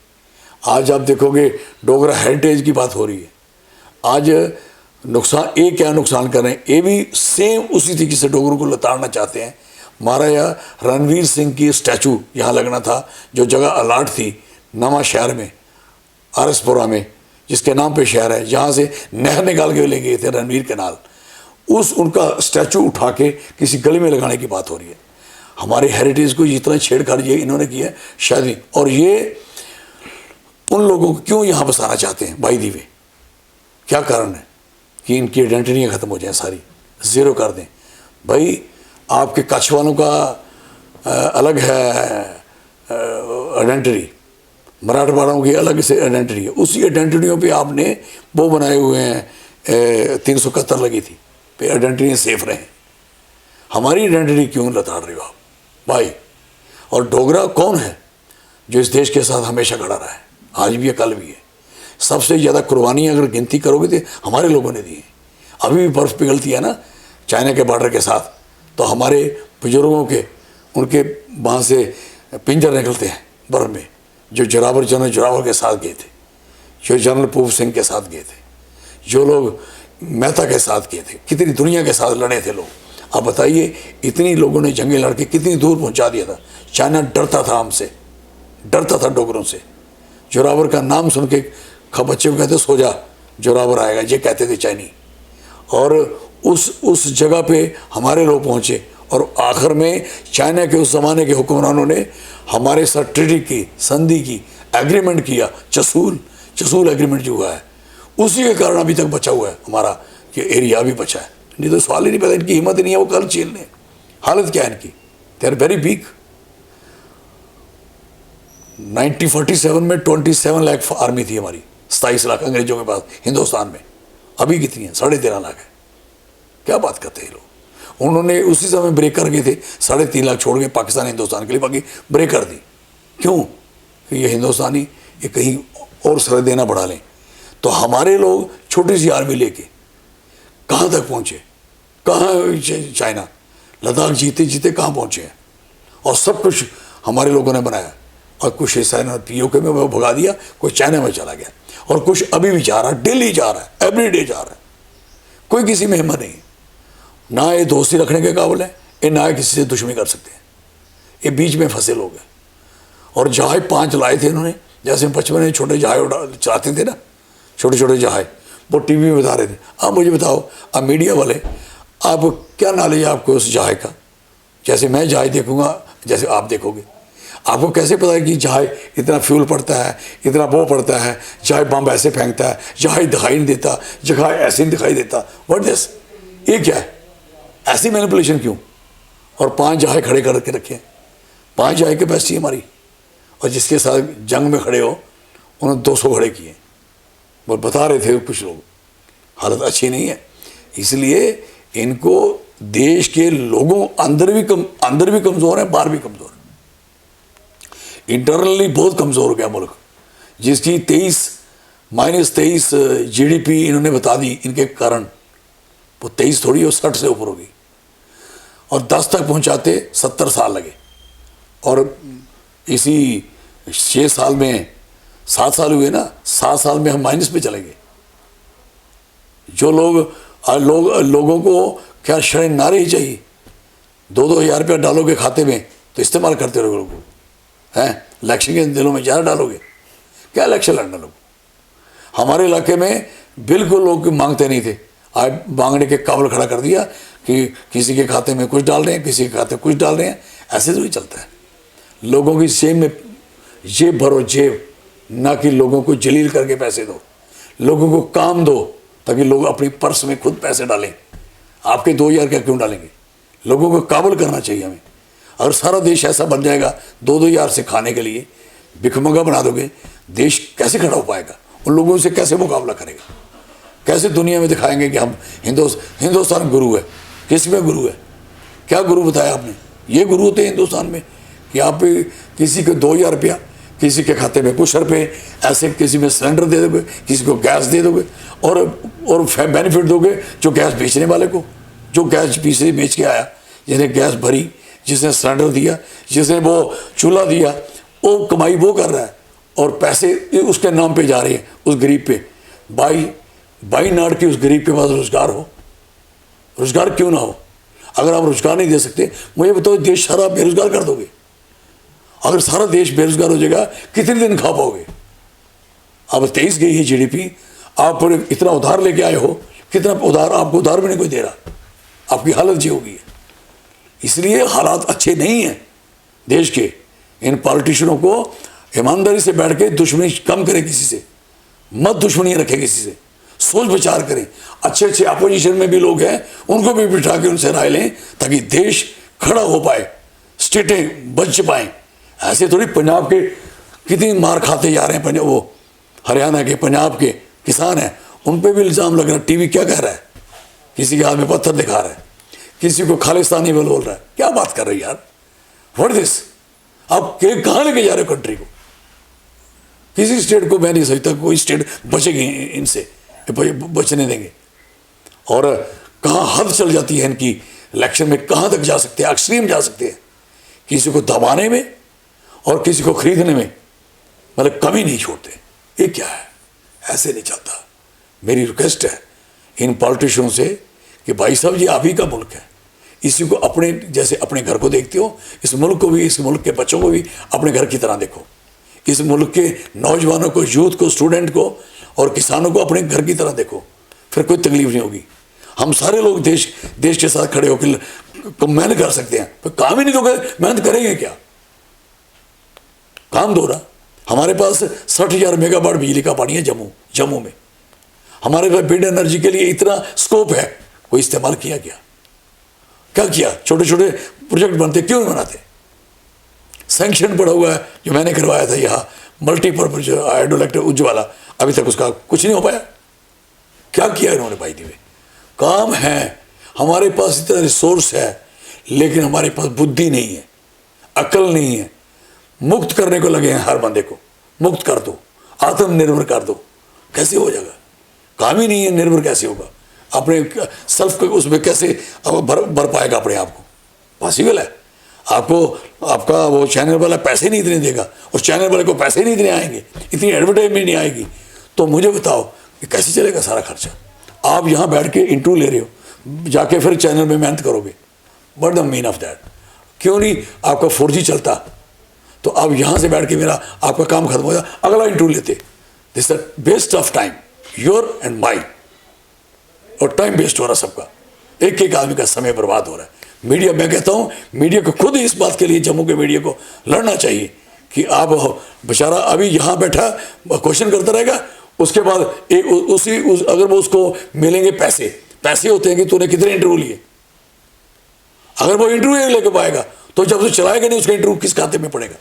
आज आप देखोगे डोगरा हेरिटेज की बात हो रही है। आज नुकसान, ये क्या नुकसान कर रहे हैं, ये भी सेम उसी तरीके से डोगरों को लताड़ना चाहते हैं। महाराजा रणवीर सिंह की स्टैचू यहाँ लगना था, जो जगह अलाट थी नवा शहर में, आरसपुरा में, जिसके नाम पे शहर है, जहाँ से नहर निकाल के ले गए थे रणवीर कैनाल, उनका स्टैचू उठा के किसी गली में लगाने की बात हो रही है। हमारे हेरिटेज को जितना छेड़छाड़ ये इन्होंने किया है शायद नहीं। और ये उन लोगों को क्यों यहाँ बसाना चाहते हैं भाई दीवे? क्या कारण है कि इनकी आइडेंटिटियाँ ख़त्म हो जाएं, सारी ज़ीरो कर दें? भाई, आपके कच्छ वालों का अलग है आइडेंटिटी, मराठवाड़ों की अलग से आइडेंटिटी है। उसी आइडेंटिटियों पे आपने वो बनाए हुए हैं, 371 लगी थी पे आइडेंटिटी सेफ रहें। हमारी आइडेंटिटी क्यों लताड़ रहे हो आप भाई? और डोगरा कौन है? जो इस देश के साथ हमेशा खड़ा रहा है, आज भी है, कल भी है। सबसे ज़्यादा कुर्बानियाँ अगर गिनती करोगे तो हमारे लोगों ने दी है। अभी भी बर्फ़ पिघलती है ना चाइना के बॉर्डर के साथ, तो हमारे बुजुर्गों के उनके वहाँ से पिंजर निकलते हैं बर्फ़ में, जो जनरल जोरावर के साथ गए थे, जो जनरल पूप सिंह के साथ गए थे, जो लोग मेहता के साथ गए थे, कितनी दुनिया के साथ लड़े थे लोग। अब बताइए, इतनी लोगों ने जंगें लड़ के कितनी दूर पहुंचा दिया था। चाइना डरता था हमसे, डरता था डोगरों से। जोरावर का नाम सुन के बच्चे को कहते सो जा, जोरावर आएगा, ये कहते थे चाइनी। और उस जगह पे हमारे लोग पहुंचे और आखिर में चाइना के उस ज़माने के हुक्मरानों ने हमारे साथ ट्रीटी की, संधि की, एग्रीमेंट किया, चसूल एग्रीमेंट जो हुआ है, उसी के कारण अभी तक बचा हुआ है हमारा कि एरिया भी बचा है। नहीं तो सवाल ही नहीं पैदा, इनकी हिम्मत ही नहीं है वो कल झेलने। हालत क्या है इनकी, दे आर वेरी वीक। 1947 में 27 लाख आर्मी थी हमारी, 27 लाख अंग्रेजों के पास हिंदुस्तान में। अभी कितनी है? 13.5 लाख है। क्या बात करते हैं लोग। उन्होंने उसी समय ब्रेक कर गए थे, 3.5 लाख छोड़ के पाकिस्तान हिंदुस्तान के लिए, बाकी ब्रेक कर दी। क्यों? कि ये हिंदुस्तानी ये कहीं और सरहदें ना बढ़ा लें। तो हमारे लोग छोटी सी आर्मी लेके कहाँ तक पहुँचे, कहाँ चाइना, लद्दाख जीते जीते कहाँ पहुँचे हैं। और सब कुछ हमारे लोगों ने बनाया, और कुछ हिस्सा पीओके में वो भगा दिया, कोई चाइना में चला गया, और कुछ अभी भी जा रहा है, डेली जा रहा है, एवरीडे जा रहा है। कोई किसी में हिम्मत नहीं, ना ये दोस्ती रखने के काबिल है, ये ना किसी से दुश्मनी कर सकते हैं। ये बीच में फंसे लोग हैं। और जहाज 5 लाए थे इन्होंने, जैसे बचपन में छोटे जहाज चलाते थे ना, छोटे छोटे जहाज, वो टीवी में बता रहे थे। आप मुझे बताओ, अब मीडिया वाले, आप क्या नॉलेज है आपको उस जहाज का? जैसे मैं जहाज देखूंगा, जैसे आप देखोगे, आपको कैसे पता है कि जहाज इतना फ्यूल पड़ता है, इतना वो पड़ता है, जहाज बम ऐसे फेंकता है, जहाज दिखाई नहीं देता, जहाज ऐसे नहीं दिखाई देता। व्हाट दिस, ये क्या है? ऐसी मैनिपुलेशन क्यों? और 5 जहाज खड़े करके रखे, 5 जहाज कैपेसिटी हमारी, और जिसके साथ जंग में खड़े हो उन्होंने 200 खड़े किए। वो बता रहे थे कुछ लोग, हालत अच्छी नहीं है। इसलिए इनको देश के लोगों अंदर भी कमज़ोर है, बाहर भी कमज़ोर है। इंटरनली बहुत कमज़ोर हो गया मुल्क, जिसकी -23 GDP इन्होंने बता दी इनके कारण। वो 23 थोड़ी हो, 60 से ऊपर होगी। और 10 तक पहुंचाते 70 साल लगे, और इसी 6 साल में 7 साल हुए ना, 7 साल में हम माइनस पे चलेंगे। जो लोगों को क्या शरण नारे ही चाहिए, 2-2 हज़ार रुपया डालोगे खाते में तो इस्तेमाल करते रहोगे लोगों को, हैं? इलेक्शन के दिनों में ज़्यादा डालोगे, क्या इलेक्शन लड़ना लोग। हमारे इलाके में बिल्कुल लोग मांगते नहीं थे, आज मांगने के काबिल खड़ा कर दिया कि किसी के खाते में कुछ डाल रहे हैं, किसी के खाते में कुछ डाल रहे हैं। ऐसे तो ही चलता है। लोगों की जेब में जेब भरो, जेब, ना कि लोगों को जलील करके पैसे दो। लोगों को काम दो ताकि लोग अपनी पर्स में खुद पैसे डालें। आपके 2,000 क्या क्यों डालेंगे? लोगों को काबुल करना चाहिए हमें। अगर सारा देश ऐसा बन जाएगा 2-2 हज़ार से खाने के लिए, भिखमंगा बना दोगे, देश कैसे खड़ा हो पाएगा? उन लोगों से कैसे मुकाबला करेगा? कैसे दुनिया में दिखाएंगे कि हम हिंदुस्तान गुरु है? किस में गुरु है? क्या गुरु बताया आपने? ये गुरु होते हैं हिंदुस्तान में कि आप किसी को 2,000 रुपया, किसी के खाते में कुछ रुपये, ऐसे किसी में सिलेंडर दे दोगे, किसी को गैस दे दोगे, और बेनिफिट दोगे जो गैस बेचने वाले को, जो गैस पीछे बेच के आया, जिसने गैस भरी, जिसने सिलेंडर दिया, जिसने वो चूल्हा दिया, वो कमाई वो कर रहा है, और पैसे उसके नाम पे जा रहे हैं उस गरीब पे। बाई नाट की उस गरीब के पास रोजगार हो। रोजगार क्यों ना हो? अगर आप रोजगार नहीं दे सकते, मुझे बताओ, देश सारा बेरोजगार कर दोगे? अगर सारा देश बेरोजगार हो जाएगा, कितने दिन खा पाओगे? अब 23 गई है GDP, आप इतना उधार लेके आए हो, कितना उधार? आपको उधार भी नहीं कोई दे रहा। आपकी हालत ये होगी। इसलिए हालात अच्छे नहीं हैं देश के। इन पॉलिटिशियनों को ईमानदारी से बैठ के दुश्मनी कम करें, किसी से मत दुश्मनी रखें, किसी से सोच विचार करें। अच्छे अपोजिशन में भी लोग हैं, उनको भी बिठा के उनसे राय लें ताकि देश खड़ा हो पाए, स्टेटें बच पाएँ। ऐसे थोड़ी पंजाब के कितनी मार खाते जा रहे हैं, वो हरियाणा के, पंजाब के किसान हैं, उन पर भी इल्ज़ाम लग रहा है। टीवी क्या कह रहा है? किसी के हाथ में पत्थर दिखा रहा है, किसी को खालिस्तानी बोल रहा है। क्या बात कर रहे हो यार? What this? आप कहाँ लेके जा रहे हो कंट्री को? किसी स्टेट को मैं नहीं समझता कोई स्टेट बचेगी इनसे, बचने देंगे। और कहाँ हद चल जाती है इनकी, इलेक्शन में कहाँ तक जा सकते हैं, एक्सट्रीम जा सकते हैं, किसी को दबाने में और किसी को खरीदने में, मतलब कमी नहीं छोड़ते। ये क्या है, ऐसे नहीं चलता। मेरी रिक्वेस्ट है इन पॉलिटिशियनों से कि भाई साहब ये आप ही का मुल्क है, इसी को अपने जैसे अपने घर को देखते हो, इस मुल्क को भी, इस मुल्क के बच्चों को भी अपने घर की तरह देखो। इस मुल्क के नौजवानों को, यूथ को, स्टूडेंट को और किसानों को अपने घर की तरह देखो, फिर कोई तकलीफ नहीं होगी। हम सारे लोग देश के साथ खड़े होकर मेहनत कर सकते हैं, पर काम ही नहीं दोगे, मेहनत करेंगे क्या? काम दो ना। हमारे पास 60,000 मेगावाट बिजली का पानी है जम्मू में। हमारे पास विंड एनर्जी के लिए इतना स्कोप है, कोई इस्तेमाल किया क्या किया? छोटे छोटे प्रोजेक्ट बनते, क्यों नहीं बनाते? सैंक्शन पड़ा हुआ है जो मैंने करवाया था यहाँ, मल्टीपर्पज हाइड्रोइलेक्ट्रिक उज्ज्वला, अभी तक उसका कुछ नहीं हो पाया। क्या किया इन्होंने भाई दिवे? काम है, हमारे पास इतना रिसोर्स है, लेकिन हमारे पास बुद्धि नहीं है, अकल नहीं है। मुक्त करने को लगे हैं, हर बंदे को मुक्त कर दो, आत्मनिर्भर कर दो। कैसे हो जाएगा? काम ही नहीं है, निर्भर कैसे होगा? अपने सेल्फ उसमें कैसे भर पाएगा अपने आप को? पॉसिबल है? आपका वो चैनल वाला पैसे नहीं इतने देगा, और चैनल वाले को पैसे नहीं इतने आएंगे, इतनी एडवर्टाइजमेंट नहीं आएगी, तो मुझे बताओ कि कैसे चलेगा सारा खर्चा? आप यहाँ बैठ के इंटरव्यू ले रहे हो, जाके फिर चैनल में मेहनत करोगे। What the mean of that? क्यों नहीं आपका 4G चलता, तो आप यहाँ से बैठ के मेरा आपका काम खत्म हो जाए, अगला इंटरव्यू लेते। This is waste of time, your and my. और टाइम वेस्ट हो रहा सबका, एक एक आदमी का समय बर्बाद हो रहा है। मीडिया, मैं कहता हूँ मीडिया को खुद इस बात के लिए, जम्मू के मीडिया को लड़ना चाहिए कि आप बेचारा अभी यहाँ बैठा क्वेश्चन करता रहेगा, उसके बाद अगर वो उसको मिलेंगे पैसे होते हैं कि तूने कितने इंटरव्यू लिए। अगर वो इंटरव्यू लेके पाएगा तो जब उसे चलाएगा नहीं, उसका इंटरव्यू किस खाते में पड़ेगा?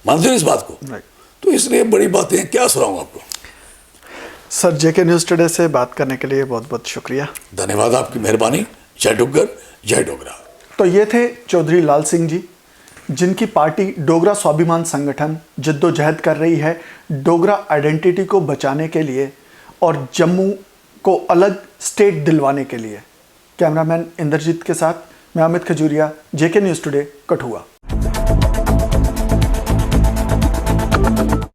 मानते हो इस बात को? तो इसलिए बड़ी बातें हैं, क्या सुनाऊं आपको। सर, जेके न्यूज़ टुडे से बात करने के लिए बहुत बहुत शुक्रिया। धन्यवाद, आपकी मेहरबानी। जय डुग्गर, जय डोगरा। तो ये थे चौधरी लाल सिंह जी, जिनकी पार्टी डोगरा स्वाभिमान संगठन जद्दोजहद कर रही है डोगरा आइडेंटिटी को बचाने के लिए और जम्मू को अलग स्टेट दिलवाने के लिए। कैमरामैन इंद्रजीत के साथ मैं अमित खजूरिया, जेके न्यूज़ टुडे, कठुआ।